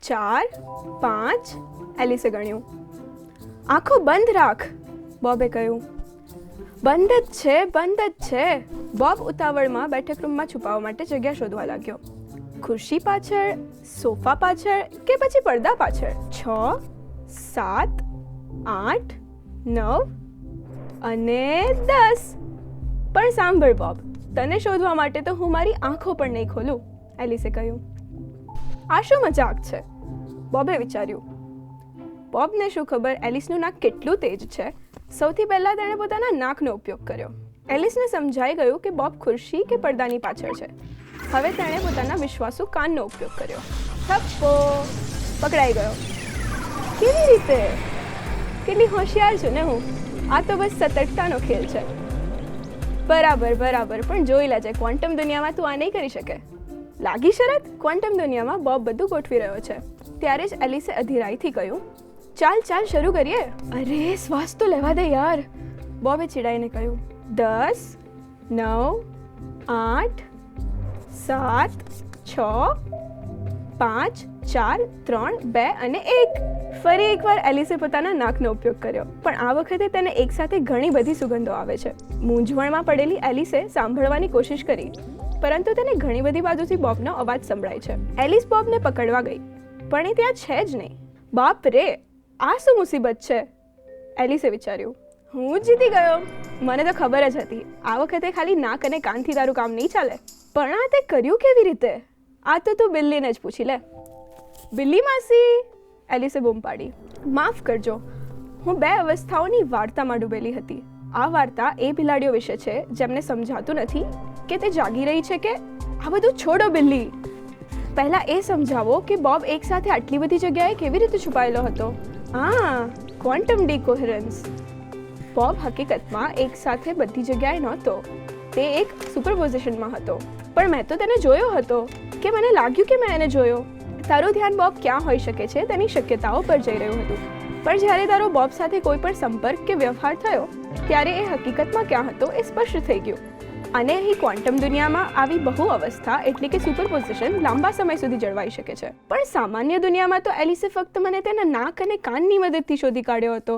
ચાર, 5, એલિસે ગણ્યું. આંખો બંધ રાખ, બોબે કહ્યું. બંધ જ છે, બંધ જ છે. બોબ ઉતાવળમાં બેઠક રૂમમાં છુપાવવા માટે જગ્યા શોધવા લાગ્યો. ખુરશી પાછળ, સોફા પાછળ કે પછી પડદા પાછળ. 6, 7, 8, 9 અને 10. પણ સાંભળ બોબ, તને શોધવા માટે તો હું મારી આંખો પણ નહીં ખોલું, એલિસે કહ્યું. આ શું મજાક છે? બોબે વિચાર્યું. બોબને શું ખબર એલિસનું નાક કેટલું તેજ છે. સૌથી પહેલાં તેણે પોતાના નાકનો ઉપયોગ કર્યો. એલિસને સમજાઈ ગયું કે બોબ ખુરશી કે પડદાની પાછળ છે. હવે તેણે પોતાના વિશ્વાસુ કાનનો ઉપયોગ કર્યો. થપ્પો! પકડાઈ ગયો. કેવી રીતે? કેટલી હોશિયાર છું ને હું. આ તો બસ સતર્કતાનો ખેલ છે. બરાબર બરાબર, પણ જોઈ લેજે, ક્વોન્ટમ દુનિયામાં તું આ નહીં કરી શકે. લાગી શરત? ક્વોન્ટમ દુનિયામાં બોબ બધું ગોઠવી રહ્યો છે. ત્યારે જ એલિસે અધીરાઈથી કહ્યું, ચાલ ચાલ શરૂ કરીએ. અરે શ્વાસ તો લેવા દે યાર, બોબે ચીડાઈને કહ્યું. 10, 9, 8, 7, 6, 5, 4, 3, 2 અને 1. ફરી એકવાર એલિસે પોતાના નાકનો ઉપયોગ કર્યો, પણ આ વખતે તેને એકસાથે ઘણી બધી સુગંધો આવે છે. મૂંઝવણમાં પડેલી એલિસે સાંભળવાની કોશિશ કરી, પરંતુ તેને ઘણી બધી બાજુથી બોબનો અવાજ સંભળાય છે. એલિસ બોબને પકડવા ગઈ, પણ એ ત્યાં છે જ નહીં. બાપ રે, આ શું મુસીબત છે? એલિસે વિચાર્યું. હું જ જીતી ગયો. મને તો ખબર જ હતી, આ વખતે ખાલી નાક અને કાનથી તારું કામ નહીં ચાલે. પણ આ તે કર્યું કેવી રીતે? આ તો તું બિલ્લીને જ પૂછી લે. બિલ્લી માસી, એલિસે બૂમ પાડી. માફ કરજો, હું 2 અવસ્થાઓની વાર્તામાં ડૂબેલી હતી. આ વાર્તા એ બિલાડીઓ વિશે છે જેમને સમજાતું નથી કે તે જાગી રહી છે કે... આ બધું છોડો બિલ્લી. પહેલા એ સમજાવો કે બોબ એકસાથે આટલી બધી જગ્યાએ કેવી રીતે છુપાયેલો હતો. ક્વોન્ટમ ડીકોહેરન્સ. બોબ હકીકતમાં એકસાથે બધી જગ્યાએ નહોતો. તે એક સુપરપોઝિશનમાં હતો. પણ મેં તો તેને જોયો હતો, કે મને લાગ્યું કે મેં એને જોયો. તારું ધ્યાન બોબ ક્યાં હોઈ શકે છે તેની શક્યતાઓ પર જઈ રહ્યું હતું. પણ જ્યારે તારો બોબ સાથે કોઈ પણ સંપર્ક કે વ્યવહાર થયો, ત્યારે એ હકીકતમાં ક્યાં હતો એ સ્પષ્ટ થઈ ગયું. અને અહીં ક્વોન્ટમ દુનિયામાં આવી બહુ અવસ્થા એટલે કે સુપરપોઝિશન લાંબા સમય સુધી જળવાઈ શકે છે. પણ સામાન્ય દુનિયામાં તો એલિસે ફક્ત મને તેના નાક અને કાનની મદદથી શોધી કાઢ્યો હતો.